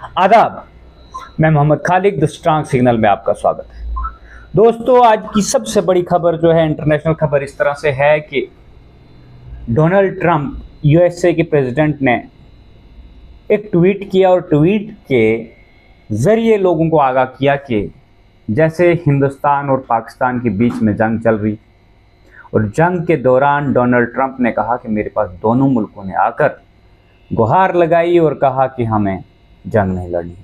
आदाब, मैं Mohammad Khalid the strong signal में आपका स्वागत है। दोस्तों, आज की सबसे बड़ी खबर जो है, इंटरनेशनल खबर इस तरह से है कि डोनाल्ड ट्रंप यूएसए के प्रेसिडेंट ने एक ट्वीट किया और ट्वीट के ज़रिए लोगों को आगाह किया कि जैसे हिंदुस्तान और पाकिस्तान के बीच में जंग चल रही और जंग के दौरान डोनाल्ड ट्रंप ने कहा कि मेरे पास दोनों मुल्कों ने आकर गुहार लगाई और कहा कि हमें जंग नहीं लड़नी,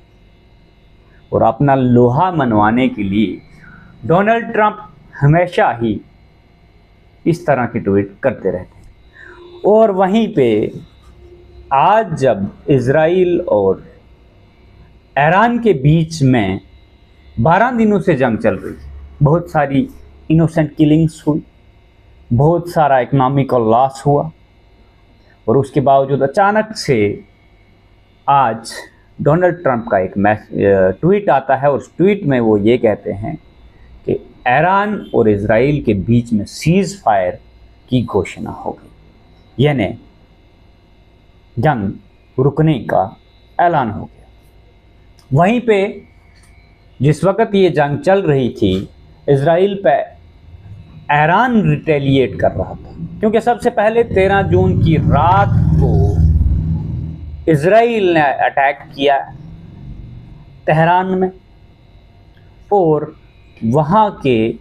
और अपना लोहा मनवाने के लिए डोनाल्ड ट्रंप हमेशा ही इस तरह की ट्वीट करते रहते हैं। और वहीं पे आज जब इजराइल और ईरान के बीच में 12 दिनों से जंग चल रही, बहुत सारी इनोसेंट किलिंग्स हुई, बहुत सारा इकोनॉमिकल लॉस हुआ, और उसके बावजूद अचानक से आज डोनाल्ड ट्रंप का एक ट्वीट आता है और उस ट्वीट में वो ये कहते हैं कि ईरान और इजराइल के बीच में सीज फायर की घोषणा हो गई, यानी जंग रुकने का ऐलान हो गया। वहीं पे जिस वक्त ये जंग चल रही थी, इजराइल पे ईरान रिटेलिएट कर रहा था, क्योंकि सबसे पहले 13 जून की रात को इजराइल ने अटैक किया तेहरान में, और वहाँ के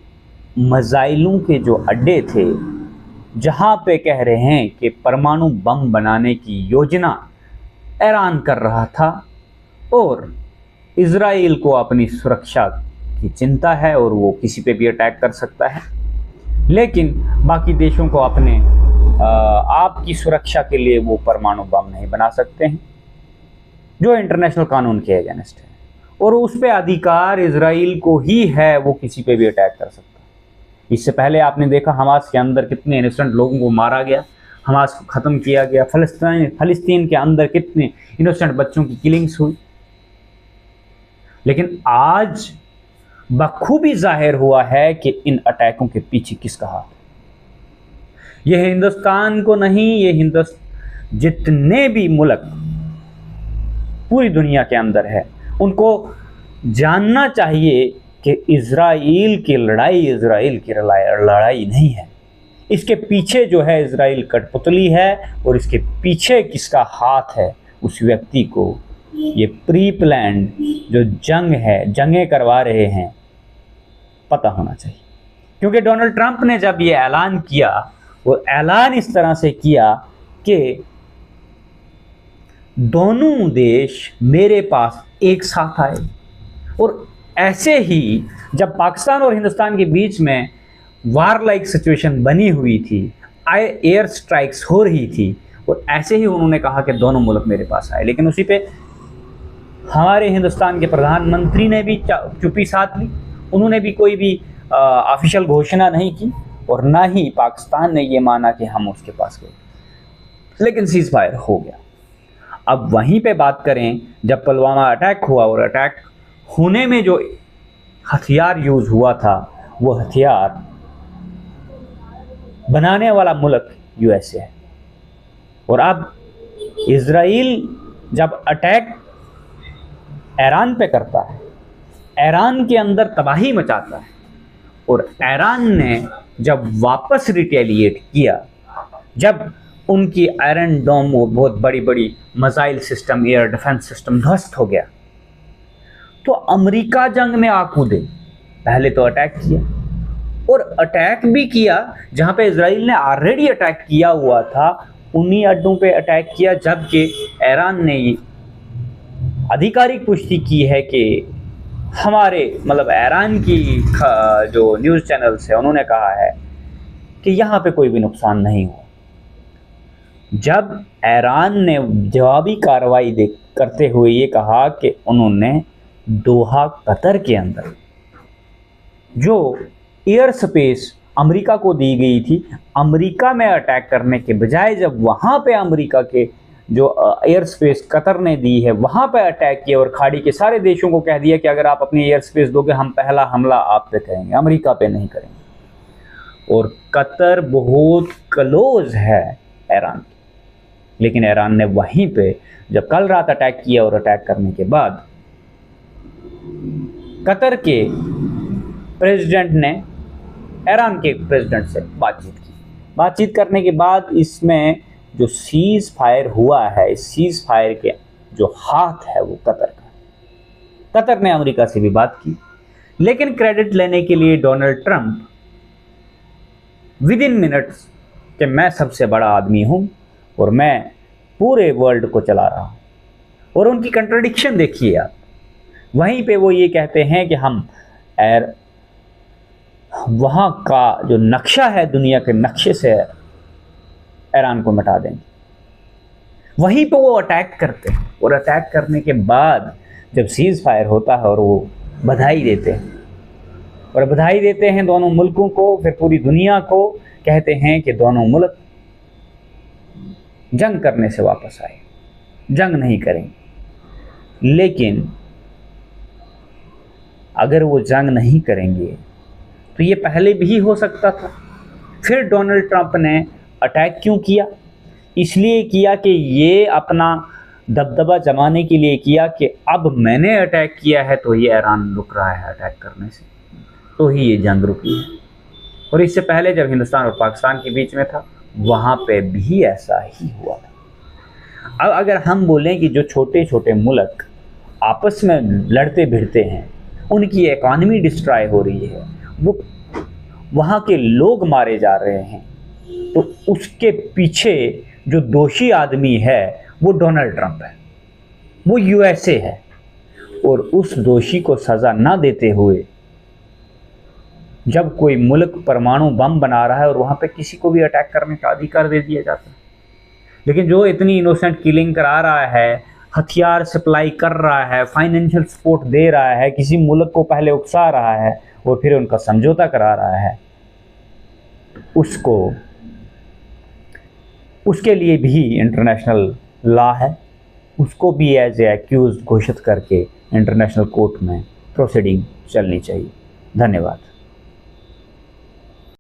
मिसाइलों के जो अड्डे थे, जहाँ पे कह रहे हैं कि परमाणु बम बनाने की योजना ईरान कर रहा था, और इजराइल को अपनी सुरक्षा की चिंता है और वो किसी पे भी अटैक कर सकता है, लेकिन बाकी देशों को अपने आपकी सुरक्षा के लिए वो परमाणु बम नहीं बना सकते हैं, जो इंटरनेशनल कानून के अगेंस्ट है, और उस पे अधिकार इजराइल को ही है, वो किसी पे भी अटैक कर सकता है। इससे पहले आपने देखा हमास के अंदर कितने इनोसेंट लोगों को मारा गया, हमास को ख़त्म किया गया, फ़लस्तीन के अंदर कितने इनोसेंट बच्चों की किलिंग्स हुई। लेकिन आज बखूबी जाहिर हुआ है कि इन अटैकों के पीछे किसका हाथ है। यह हिंदुस्तान को नहीं, ये जितने भी मुल्क पूरी दुनिया के अंदर है, उनको जानना चाहिए कि इजराइल की लड़ाई नहीं है। इसके पीछे जो है इजराइल कठपुतली है, और इसके पीछे किसका हाथ है, उस व्यक्ति को ये प्री प्लान्ड जो जंगें करवा रहे हैं, पता होना चाहिए। क्योंकि डोनाल्ड ट्रंप ने जब ये ऐलान किया, वो ऐलान इस तरह से किया कि दोनों देश मेरे पास एक साथ आए, और ऐसे ही जब पाकिस्तान और हिंदुस्तान के बीच में वार लाइक सिचुएशन बनी हुई थी, एयर स्ट्राइक्स हो रही थी, और ऐसे ही उन्होंने कहा कि दोनों मुल्क मेरे पास आए। लेकिन उसी पे हमारे हिंदुस्तान के प्रधानमंत्री ने भी चुप्पी साध ली, उन्होंने भी कोई भी ऑफिशियल घोषणा नहीं की, और ना ही पाकिस्तान ने ये माना कि हम उसके पास गए, लेकिन सीज फायर हो गया। अब वहीं पे बात करें, जब पुलवामा अटैक हुआ, और अटैक होने में जो हथियार यूज़ हुआ था, वो हथियार बनाने वाला मुल्क यूएसए है। और अब इजराइल जब अटैक ईरान पे करता है, ईरान के अंदर तबाही मचाता है, और ईरान ने जब वापस रिटेलिएट किया, जब उनकी आयरन डोम, वो बहुत बड़ी बड़ी missile system, air defence system ध्वस्त हो गया, तो अमेरिका जंग में आ कूदे। पहले तो अटैक किया, और अटैक भी किया जहां पे इजराइल ने ऑलरेडी अटैक किया हुआ था, उन्हीं अड्डों पे अटैक किया, जबकि ईरान ने आधिकारिक पुष्टि की है कि हमारे ईरान की जो न्यूज़ चैनल्स है, उन्होंने कहा है कि यहाँ पे कोई भी नुकसान नहीं हुआ। जब ईरान ने जवाबी कार्रवाई करते हुए ये कहा कि उन्होंने दोहा कतर के अंदर जो एयर स्पेस अमेरिका को दी गई थी, अमेरिका में अटैक करने के बजाय जब वहाँ पे अमेरिका के जो एयर स्पेस कतर ने दी है, वहाँ पे अटैक किया, और खाड़ी के सारे देशों को कह दिया कि अगर आप अपनी एयर स्पेस दोगे, हम पहला हमला आप पे करेंगे, अमेरिका पे नहीं करेंगे। और कतर बहुत क्लोज है ईरान, लेकिन ईरान ने वहीं पे जब कल रात अटैक किया और अटैक करने के बाद कतर के प्रेसिडेंट ने ईरान के प्रेसिडेंट से बातचीत की। बातचीत करने के बाद इसमें जो सीज फायर हुआ है, इस सीज फायर के जो हाथ है वो कतर का। कतर ने अमेरिका से भी बात की, लेकिन क्रेडिट लेने के लिए Donald Trump with in minutes कि मैं सबसे बड़ा आदमी हूं और मैं पूरे वर्ल्ड को चला रहा हूं। और उनकी कंट्राडिक्शन देखिए आप, वहीं पे वो ये कहते हैं कि हम वहाँ का जो नक्शा है दुनिया के नक्शे से ईरान को मिटा देंगे। वहीं पे वो अटैक करते हैं और अटैक करने के बाद जब सीज फायर होता है और वो बधाई देते हैं और बधाई देते हैं दोनों मुल्कों को, फिर पूरी दुनिया को कहते हैं कि दोनों मुल्क जंग करने से वापस आए, जंग नहीं करेंगे। लेकिन अगर वो जंग नहीं करेंगे तो ये पहले भी हो सकता था। फिर डोनाल्ड ट्रंप ने अटैक क्यों किया? इसलिए किया कि ये अपना दबदबा जमाने के लिए किया कि अब मैंने अटैक किया है तो ये ईरान रुक रहा है अटैक करने से, तो ही ये जंग रुकी है। और इससे पहले जब हिंदुस्तान और पाकिस्तान के बीच में था वहाँ पे भी ऐसा ही हुआ था। अब अगर हम बोलें कि जो छोटे छोटे मुल्क आपस में लड़ते भिड़ते हैं, उनकी इकॉनमी डिस्ट्रॉय हो रही है, वो वहाँ के लोग मारे जा रहे हैं, तो उसके पीछे जो दोषी आदमी है वो डोनाल्ड ट्रंप है, वो यूएसए है। और उस दोषी को सज़ा ना देते हुए जब कोई मुल्क परमाणु बम बना रहा है और वहाँ पे किसी को भी अटैक करने का अधिकार दे दिया जाता है, लेकिन जो इतनी इनोसेंट किलिंग करा रहा है, हथियार सप्लाई कर रहा है, फाइनेंशियल सपोर्ट दे रहा है, किसी मुल्क को पहले उकसा रहा है और फिर उनका समझौता करा रहा है, उसके लिए भी इंटरनेशनल लॉ है, उसको भी एज ए एक्यूज घोषित करके इंटरनेशनल कोर्ट में प्रोसीडिंग चलनी चाहिए। धन्यवाद।